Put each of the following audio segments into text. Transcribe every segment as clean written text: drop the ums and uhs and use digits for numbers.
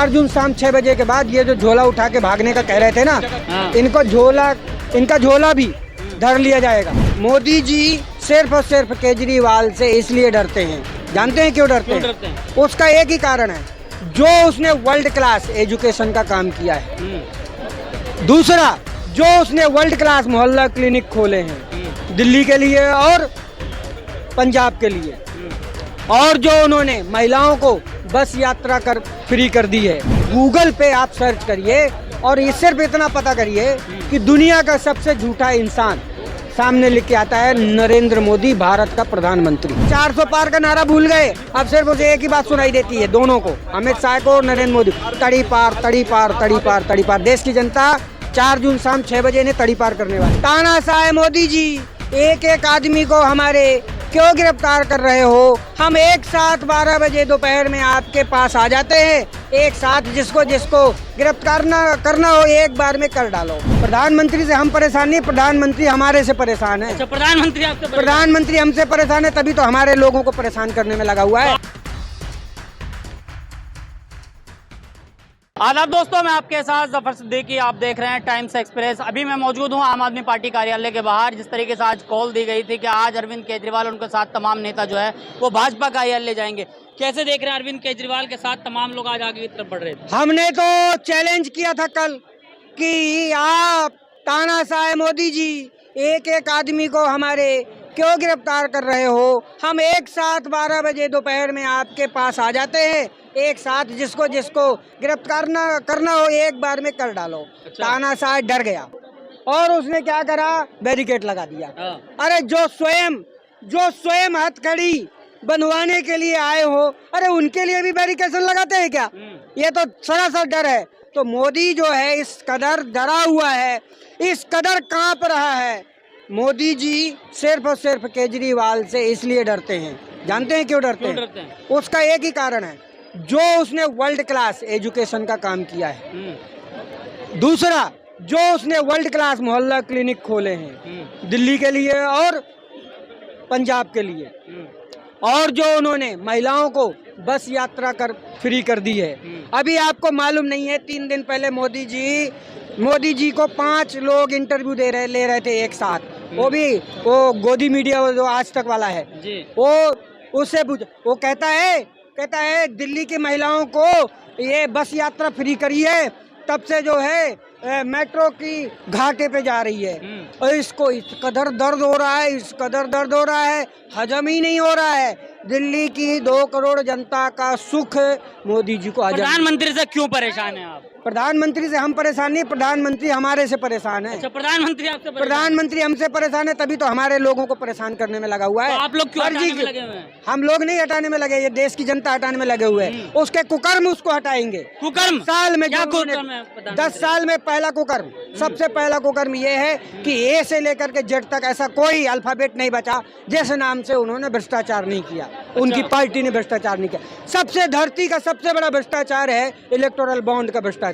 4 जून शाम 6 बजे के बाद ये जो झोला उठा के भागने का कह रहे थे ना, इनका झोला भी धर लिया जाएगा। मोदी जी सिर्फ और सिर्फ केजरीवाल से इसलिए डरते हैं। जानते हैं क्यों डरते हैं? उसका एक ही कारण है, जो उसने वर्ल्ड क्लास एजुकेशन का काम किया है। दूसरा, जो उसने वर्ल्ड क्लास मोहल्ला क्लिनिक खोले हैं दिल्ली के लिए और पंजाब के लिए, और जो उन्होंने महिलाओं को बस यात्रा कर फ्री कर दी है। गूगल पे आप सर्च करिए और ये सिर्फ इतना पता करिए कि दुनिया का सबसे झूठा इंसान सामने लिख के आता है नरेंद्र मोदी, भारत का प्रधानमंत्री। 400 पार का नारा भूल गए, अब सिर्फ उसे एक ही बात सुनाई देती है, दोनों को, अमित शाह को और नरेंद्र मोदी, तड़ी पार तड़ी पार तड़ी पार तड़ी पार। देश की जनता 4 जून शाम 6 बजे इन्हें तड़ी पार करने वाली। तानाशाह मोदी जी, एक एक आदमी को हमारे क्यों गिरफ्तार कर रहे हो? हम एक साथ 12 बजे दोपहर में आपके पास आ जाते हैं, एक साथ जिसको जिसको गिरफ्तार करना हो एक बार में कर डालो। प्रधानमंत्री से हम परेशान नहीं, प्रधानमंत्री हमारे से परेशान है। अच्छा, प्रधानमंत्री हमसे परेशान है, तभी तो हमारे लोगों को परेशान करने में लगा हुआ है। आदाब दोस्तों, मैं आपके साथ जफर सिद्दीकी, आप देख रहे हैं टाइम्स एक्सप्रेस। अभी मैं मौजूद हूं आम आदमी पार्टी कार्यालय के बाहर। जिस तरीके से आज कॉल दी गई थी कि आज अरविंद केजरीवाल उनके साथ तमाम नेता जो है वो भाजपा कार्यालय जाएंगे, कैसे देख रहे हैं अरविंद केजरीवाल के साथ तमाम लोग आज आगे की तरफ बढ़ रहे थे? हमने तो चैलेंज किया था कल कि आप तानाशाह मोदी जी, एक एक आदमी को हमारे क्यों गिरफ्तार कर रहे हो? हम एक साथ 12 बजे दोपहर में आपके पास आ जाते हैं, एक साथ जिसको जिसको गिरफ्तार करना हो एक बार में कर डालो। अच्छा। तानाशाह डर गया और उसने क्या करा, बैरिकेड लगा दिया। अरे जो स्वयं हथकड़ी बनवाने के लिए आए हो, अरे उनके लिए भी बैरिकेड लगाते हैं क्या? ये तो सरासर डर है। तो मोदी जो है इस कदर डरा हुआ है, इस कदर कांप रहा है। मोदी जी सिर्फ और सिर्फ केजरीवाल से इसलिए डरते हैं। जानते हैं क्यों डरते हैं? उसका एक ही कारण है, जो उसने वर्ल्ड क्लास एजुकेशन का काम किया है। दूसरा, जो उसने वर्ल्ड क्लास मोहल्ला क्लिनिक खोले हैं दिल्ली के लिए और पंजाब के लिए, और जो उन्होंने महिलाओं को बस यात्रा फ्री कर दी है। अभी आपको मालूम नहीं है, 3 दिन पहले मोदी जी को 5 लोग इंटरव्यू ले रहे थे एक साथ। वो गोदी मीडिया जो आज तक वाला है जी। वो उससे वो कहता है दिल्ली की महिलाओं को ये बस यात्रा फ्री करी है, तब से जो है मेट्रो की घाटे पे जा रही है और इसको इस कदर दर्द हो रहा है, हजम ही नहीं हो रहा है। दिल्ली की 2 करोड़ जनता का सुख मोदी जी को हजम। प्रधानमंत्री से क्यों परेशान है आप? प्रधानमंत्री से हम परेशान नहीं, प्रधानमंत्री हमारे से परेशान है। अच्छा, प्रधानमंत्री हमसे परेशान है, तभी तो हमारे लोगों को परेशान करने में लगा हुआ है। तो आप लोग क्यों हटाने में लगे हुए हैं? हम लोग नहीं हटाने में लगे, ये देश की जनता हटाने में लगे हुए हैं। उसके कुकर्म उसको हटाएंगे। कुकर्म साल में क्या 10 साल में पहला कुकर्म, सबसे पहला कुकर्म ये है कि ए से लेकर के जेड तक ऐसा कोई अल्फाबेट नहीं बचा जिस नाम से उन्होंने भ्रष्टाचार नहीं किया। उनकी पार्टी ने भ्रष्टाचार नहीं किया। धरती का सबसे बड़ा भ्रष्टाचार है इलेक्टोरल बॉन्ड का भ्रष्टाचार,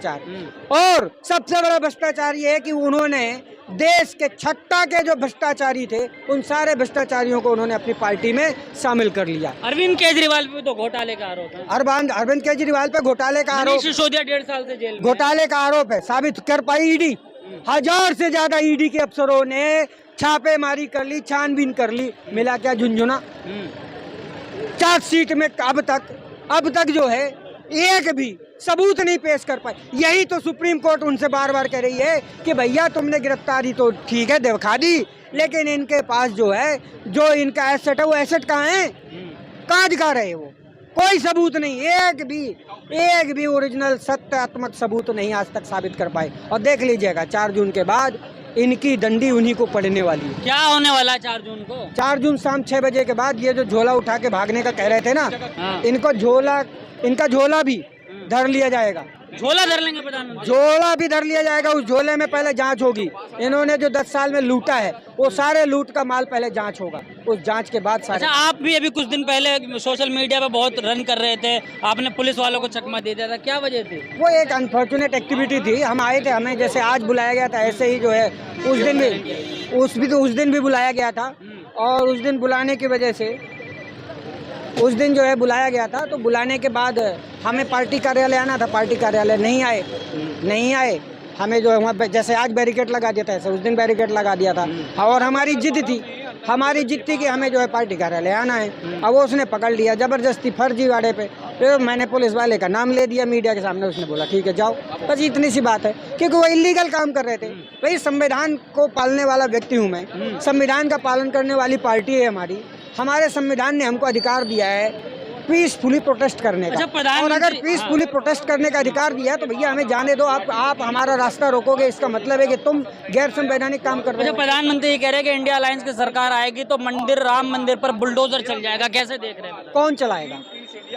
और सबसे बड़ा भ्रष्टाचार ये है कि उन्होंने देश के 6 के जो भ्रष्टाचारी थे उन सारे भ्रष्टाचारियों को उन्होंने अपनी पार्टी में शामिल कर लिया। अरविंद केजरीवाल पे तो घोटाले का आरोप है। अरविंद केजरीवाल पे घोटाले का आरोप, सिसोदिया 1.5 साल से जेल में। घोटाले का आरोप है, साबित कर पाई ईडी। 1000 से ज्यादा ईडी के अफसरों ने छापेमारी कर ली, छानबीन कर ली, मिला क्या झुंझुना। चार्जशीट में अब तक जो है एक भी सबूत नहीं पेश कर पाए। यही तो सुप्रीम कोर्ट उनसे बार बार कह रही है कि भैया तुमने गिरफ्तारी तो ठीक है दिखा दी, लेकिन इनके पास जो है, जो इनका एसेट है, वो एसेट कहाँ है, कहाँ दिखा रहे वो? कोई सबूत नहीं, एक भी ओरिजिनल सत्यात्मक सबूत नहीं आज तक साबित कर पाए। और देख लीजिएगा 4 जून के बाद इनकी डंडी उन्हीं को पड़ने वाली है। क्या होने वाला है 4 जून को? 4 जून शाम 6 बजे के बाद ये जो झोला उठा के भागने का कह रहे थे ना, इनका झोला भी धर लिया जाएगा। झोला धर लेंगे प्रधानमंत्री? झोला भी धर लिया जाएगा। उस झोले में पहले जांच होगी। इन्होंने जो 10 साल में लूटा है वो सारे लूट का माल पहले जांच होगा, उस जांच के बाद सारे। अच्छा, आप भी अभी कुछ दिन पहले सोशल मीडिया पे बहुत रन कर रहे थे, आपने पुलिस वालों को चकमा दे दिया था, क्या वजह थी? वो एक अनफॉर्चुनेट एक्टिविटी थी। हम आए थे, हमें जैसे आज बुलाया गया था ऐसे ही जो है उस दिन भी बुलाया गया था, और उस दिन बुलाने की वजह से उस दिन जो है बुलाया गया था, तो बुलाने के बाद हमें पार्टी कार्यालय आना था, पार्टी कार्यालय नहीं आए। हमें जो है वहाँ जैसे आज बैरिकेड लगा दिया था, ऐसे उस दिन बैरिकेड लगा दिया था। और हमारी जिद थी कि हमें जो है पार्टी कार्यालय आना है। अब वो उसने पकड़ लिया ज़बरदस्ती फर्जीवाड़े पे। तो मैंने पुलिस वाले का नाम ले दिया मीडिया के सामने, उसने बोला ठीक है जाओ, बस इतनी सी बात है। क्योंकि वो इलीगल काम कर रहे थे। भाई संविधान को पालने वाला व्यक्ति हूँ मैं, संविधान का पालन करने वाली पार्टी है हमारी। हमारे संविधान ने हमको अधिकार दिया है पीसफुली प्रोटेस्ट करने का। और अगर पीसफुली प्रोटेस्ट करने का अधिकार दिया तो भैया हमें जाने दो। आप हमारा रास्ता रोकोगे, इसका मतलब है कि तुम गैर संवैधानिक काम कर रहे हो। प्रधानमंत्री ये कह रहे हैं कि इंडिया अलायंस की सरकार आएगी तो राम मंदिर पर बुलडोजर चल जाएगा, कैसे देख रहे हैं? कौन चलाएगा?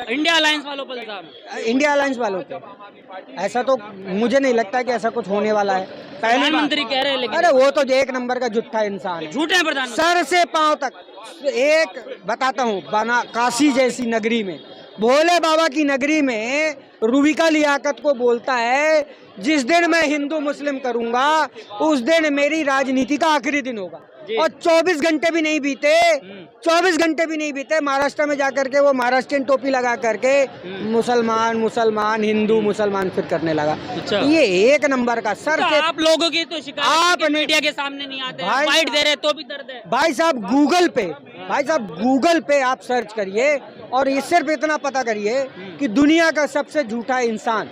इंडिया अलायंस वालों पर इल्जाम। इंडिया अलायंस वालों पे ऐसा तो मुझे नहीं लगता कि ऐसा कुछ होने वाला है। प्रधानमंत्री कह रहे हैं लेकिन। अरे वो तो एक नंबर का झूठा इंसान है, झूठे हैं प्रधानमंत्री। सर से पांव तक। एक बताता हूँ, काशी जैसी नगरी में, भोले बाबा की नगरी में रूबी का लियाकत को बोलता है जिस दिन मैं हिंदू मुस्लिम करूंगा उस दिन मेरी राजनीति का आखिरी दिन होगा। और 24 घंटे भी नहीं बीते, 24 घंटे भी नहीं बीते, महाराष्ट्र में जाकर के वो महाराष्ट्रियन टोपी लगा करके मुसलमान हिंदू मुसलमान फिर करने लगा। अच्छा। ये एक नंबर का सर तो से। आप लोगों की तो शिकायत आप मीडिया के सामने नहीं आते, भाई फाइट दे रहे तो भी दर्द है। भाई साहब गूगल पे आप सर्च करिए और ये सिर्फ इतना पता करिए कि दुनिया का सबसे झूठा इंसान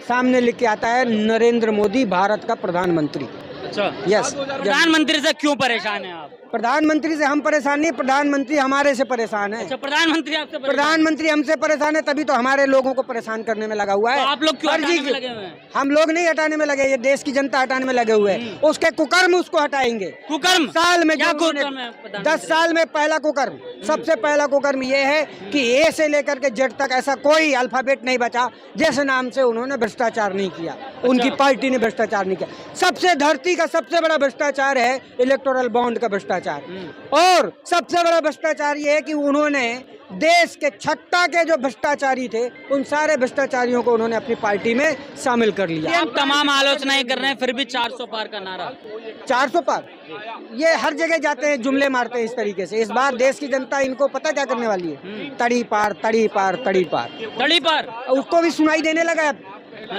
सामने लिख के आता है नरेंद्र मोदी, भारत का प्रधानमंत्री। अच्छा, यस। प्रधानमंत्री से क्यों परेशान है आप? प्रधानमंत्री से हम परेशान नहीं, प्रधानमंत्री हमारे से परेशान है। अच्छा, प्रधानमंत्री आपसे परेशान? प्रधानमंत्री हमसे परेशान है, तभी तो हमारे लोगों को परेशान करने में लगा हुआ है। तो आप लोग क्यों हटाने में लगे हुए हैं? हम लोग नहीं हटाने में लगे, ये देश की जनता हटाने में लगे हुए हैं। उसके कुकर्म उसको हटाएंगे। कुकर्म साल में क्या जो कुकर्म है? 10 साल में पहला कुकर्म, सबसे पहला कुकर्म ये है कि ए से लेकर के जेड तक ऐसा कोई अल्फाबेट नहीं बचा जिस नाम से उन्होंने भ्रष्टाचार नहीं किया, उनकी पार्टी ने भ्रष्टाचार नहीं किया। सबसे धरती का सबसे बड़ा भ्रष्टाचार है इलेक्टोरल बॉन्ड का भ्रष्टाचार। और सबसे बड़ा भ्रष्टाचार ये है कि उन्होंने देश के छत्ता के जो भ्रष्टाचारी थे उन सारे भ्रष्टाचारियों को उन्होंने अपनी पार्टी में शामिल कर लिया। आप तमाम आलोचनाएं कर रहे हैं, फिर भी 400 पार का नारा। 400 पार, ये हर जगह जाते हैं, जुमले मारते हैं इस तरीके से। इस बार देश की जनता इनको पता क्या करने वाली है? तड़ी पार तड़ी पार तड़ी पार तड़ी पार। उसको भी सुनाई देने लगा है,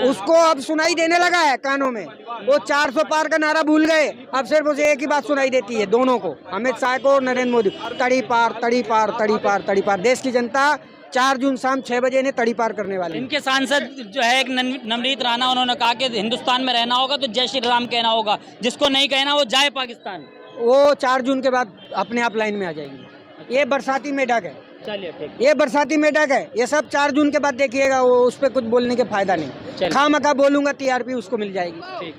उसको अब सुनाई देने लगा है कानों में। वो 400 पार का नारा भूल गए, अब सिर्फ उसे एक ही बात सुनाई देती है, दोनों को, अमित शाह को और नरेंद्र मोदी। तड़ी पार तड़ी पार तड़ी पार तड़ी पार। देश की जनता 4 जून शाम 6 बजे ने तड़ी पार करने वाले। इनके सांसद जो है एक नवनीत राणा, उन्होंने कहा कि हिंदुस्तान में रहना होगा तो जय श्री राम कहना होगा, जिसको नहीं कहना वो जाए पाकिस्तान। वो 4 जून के बाद अपने आप लाइन में आ जाएंगे। ये बरसाती मेढक है, चलिए ठीक। ये बरसाती मेढक है, ये सब 4 जून के बाद देखिएगा, वो उस पर कुछ बोलने के फायदा नहीं। खामखा बोलूंगा TRP उसको मिल जाएगी।